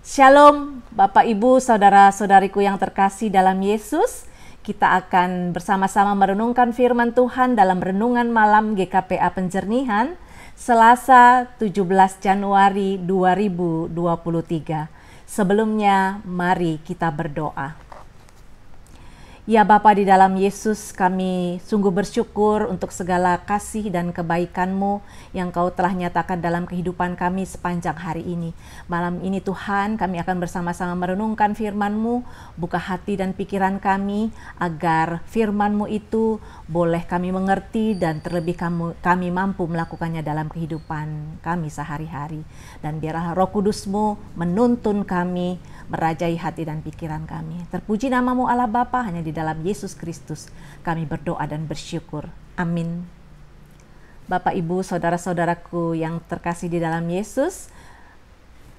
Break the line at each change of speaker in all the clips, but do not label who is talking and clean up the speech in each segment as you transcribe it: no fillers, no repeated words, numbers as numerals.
Shalom Bapak Ibu Saudara-saudariku yang terkasih dalam Yesus. Kita akan bersama-sama merenungkan firman Tuhan dalam renungan malam GKPA Penjernihan Selasa 17 Januari 2023. Sebelumnya mari kita berdoa. Ya Bapa di dalam Yesus, kami sungguh bersyukur untuk segala kasih dan kebaikan-Mu yang Kau telah nyatakan dalam kehidupan kami sepanjang hari ini. Malam ini Tuhan, kami akan bersama-sama merenungkan firman-Mu, buka hati dan pikiran kami agar firman-Mu itu boleh kami mengerti dan terlebih kami mampu melakukannya dalam kehidupan kami sehari-hari. Dan biarlah Roh Kudus-Mu menuntun kami, merajai hati dan pikiran kami. Terpuji nama-Mu Allah Bapa, hanya di dalam Yesus Kristus kami berdoa dan bersyukur. Amin. Bapak, Ibu, saudara-saudaraku yang terkasih di dalam Yesus,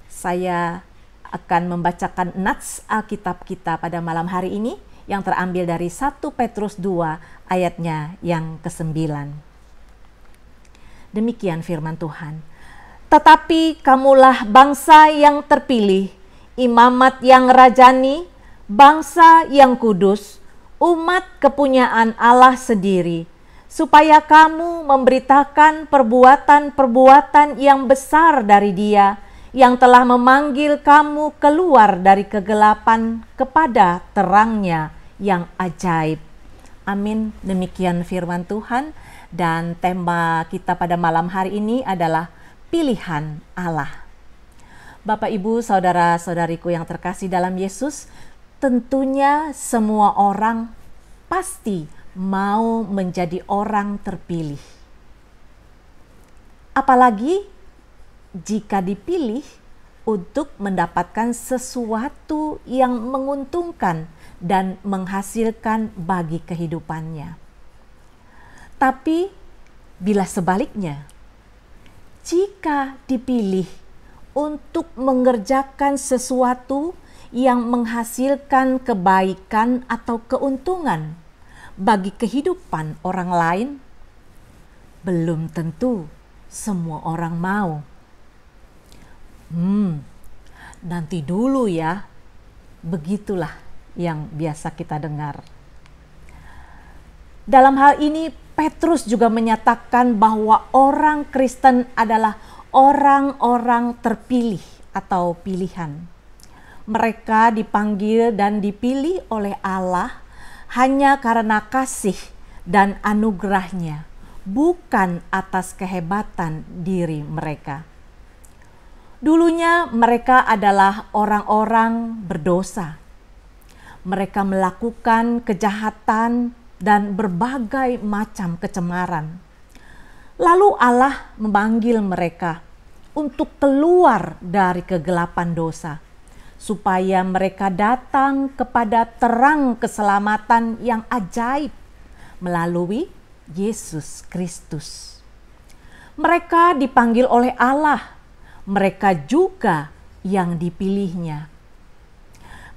saya akan membacakan nats Alkitab kita pada malam hari ini yang terambil dari 1 Petrus 2 ayatnya yang ke-9. Demikian firman Tuhan. Tetapi kamulah bangsa yang terpilih, imamat yang rajani, bangsa yang kudus, umat kepunyaan Allah sendiri, supaya kamu memberitakan perbuatan-perbuatan yang besar dari Dia, yang telah memanggil kamu keluar dari kegelapan kepada terangnya yang ajaib. Amin. Demikian firman Tuhan, dan tema kita pada malam hari ini adalah pilihan Allah. Bapak, Ibu, saudara-saudariku yang terkasih dalam Yesus, tentunya semua orang pasti mau menjadi orang terpilih. Apalagi jika dipilih untuk mendapatkan sesuatu yang menguntungkan dan menghasilkan bagi kehidupannya. Tapi bila sebaliknya, jika dipilih untuk mengerjakan sesuatu yang menghasilkan kebaikan atau keuntungan bagi kehidupan orang lain, belum tentu semua orang mau. Nanti dulu ya, begitulah yang biasa kita dengar. Dalam hal ini, Petrus juga menyatakan bahwa orang Kristen adalah orang-orang terpilih atau pilihan. Mereka dipanggil dan dipilih oleh Allah hanya karena kasih dan anugerahnya, bukan atas kehebatan diri mereka. Dulunya mereka adalah orang-orang berdosa. Mereka melakukan kejahatan dan berbagai macam kecemaran. Lalu Allah memanggil mereka untuk keluar dari kegelapan dosa, supaya mereka datang kepada terang keselamatan yang ajaib melalui Yesus Kristus. Mereka dipanggil oleh Allah, mereka juga yang dipilihnya.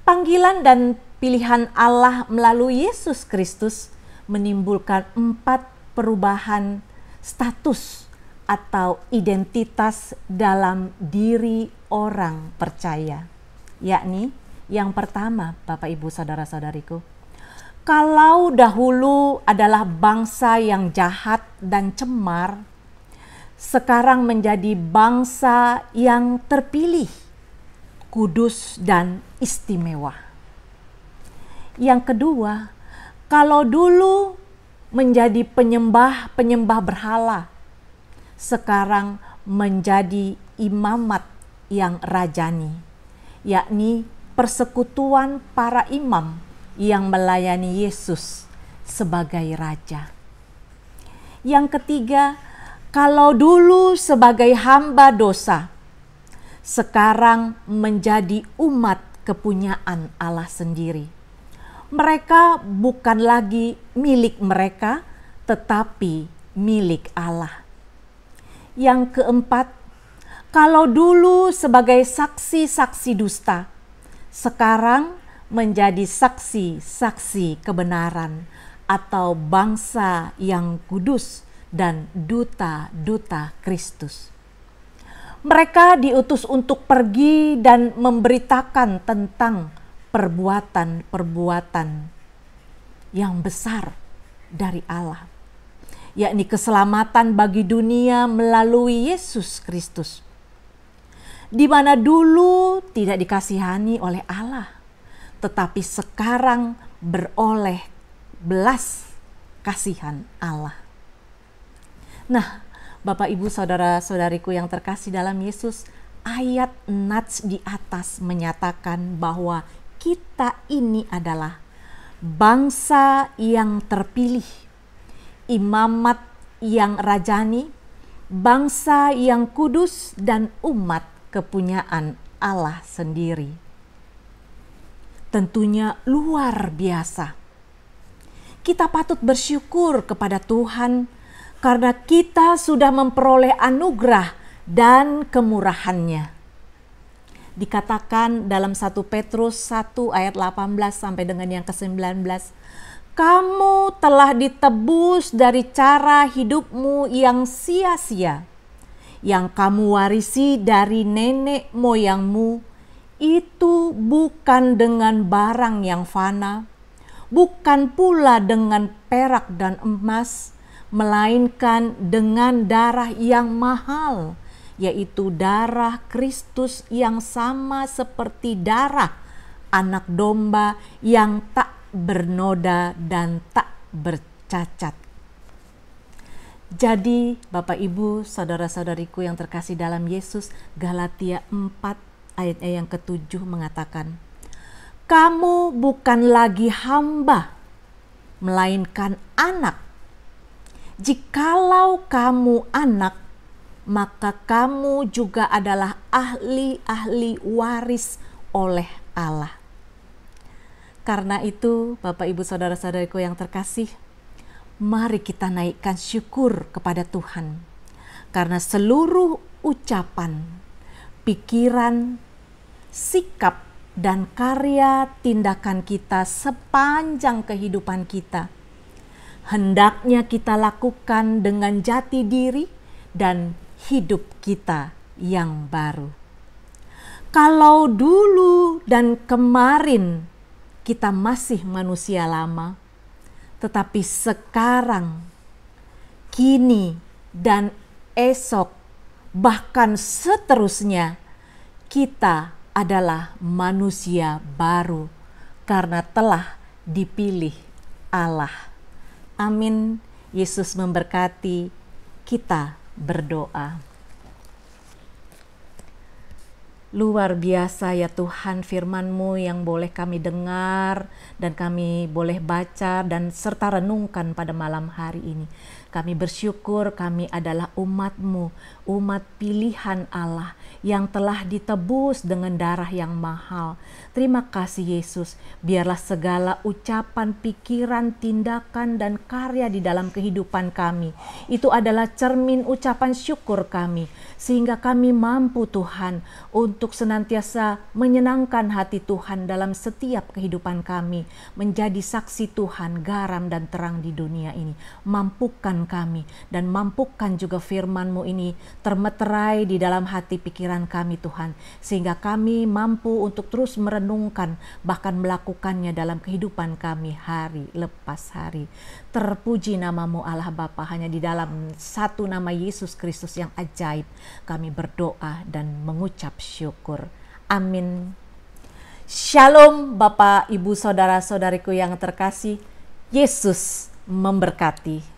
Panggilan dan pilihan Allah melalui Yesus Kristus menimbulkan 4 perubahan status atau identitas dalam diri orang percaya. Yakni yang pertama, Bapak, Ibu, saudara-saudariku, kalau dahulu adalah bangsa yang jahat dan cemar, sekarang menjadi bangsa yang terpilih, kudus dan istimewa. Yang kedua, kalau dulu menjadi penyembah berhala, sekarang menjadi imamat yang rajani, yakni persekutuan para imam yang melayani Yesus sebagai Raja. Yang ketiga, kalau dulu sebagai hamba dosa, sekarang menjadi umat kepunyaan Allah sendiri. Mereka bukan lagi milik mereka, tetapi milik Allah. Yang keempat, kalau dulu sebagai saksi-saksi dusta, sekarang menjadi saksi-saksi kebenaran atau bangsa yang kudus dan duta-duta Kristus. Mereka diutus untuk pergi dan memberitakan tentang perbuatan-perbuatan yang besar dari Allah, yakni keselamatan bagi dunia melalui Yesus Kristus, di mana dulu tidak dikasihani oleh Allah, tetapi sekarang beroleh belas kasihan Allah. Nah, Bapak, Ibu, Saudara-saudariku yang terkasih dalam Yesus, ayat nats di atas menyatakan bahwa kita ini adalah bangsa yang terpilih, imamat yang rajani, bangsa yang kudus, dan umat kepunyaan Allah sendiri. Tentunya luar biasa. Kita patut bersyukur kepada Tuhan karena kita sudah memperoleh anugerah dan kemurahan-Nya. Dikatakan dalam 1 Petrus 1 ayat 18 sampai dengan yang ke-19, kamu telah ditebus dari cara hidupmu yang sia-sia, yang kamu warisi dari nenek moyangmu, itu bukan dengan barang yang fana, bukan pula dengan perak dan emas, melainkan dengan darah yang mahal, yaitu darah Kristus yang sama seperti darah anak domba yang tak bernoda dan tak bercacat. Jadi Bapak, Ibu, saudara-saudariku yang terkasih dalam Yesus, Galatia 4 ayat yang ke-7 mengatakan, kamu bukan lagi hamba, melainkan anak. Jikalau kamu anak, maka kamu juga adalah ahli-ahli waris oleh Allah. Karena itu, Bapak, Ibu, saudara-saudariku yang terkasih, mari kita naikkan syukur kepada Tuhan. Karena seluruh ucapan, pikiran, sikap, dan karya tindakan kita sepanjang kehidupan kita hendaknya kita lakukan dengan jati diri dan hidup kita yang baru. Kalau dulu dan kemarin kita masih manusia lama, tetapi sekarang, kini, dan esok, bahkan seterusnya, kita adalah manusia baru karena telah dipilih Allah. Amin. Yesus memberkati. Kita berdoa. Luar biasa ya Tuhan, firman-Mu yang boleh kami dengar dan kami boleh baca dan serta renungkan pada malam hari ini. Kami bersyukur kami adalah umat-Mu, umat pilihan Allah yang telah ditebus dengan darah yang mahal. Terima kasih Yesus, biarlah segala ucapan, pikiran, tindakan, dan karya di dalam kehidupan kami itu adalah cermin ucapan syukur kami, sehingga kami mampu Tuhan untuk senantiasa menyenangkan hati Tuhan dalam setiap kehidupan kami, menjadi saksi Tuhan, garam dan terang di dunia ini. Mampukan kami dan mampukan juga firman-Mu ini termeterai di dalam hati pikiran kami Tuhan, sehingga kami mampu untuk terus merenungkan bahkan melakukannya dalam kehidupan kami hari lepas hari. Terpuji nama-Mu Allah Bapa, hanya di dalam satu nama Yesus Kristus yang ajaib kami berdoa dan mengucap syukur. Amin. Shalom Bapak, Ibu, saudara-saudariku yang terkasih. Yesus memberkati.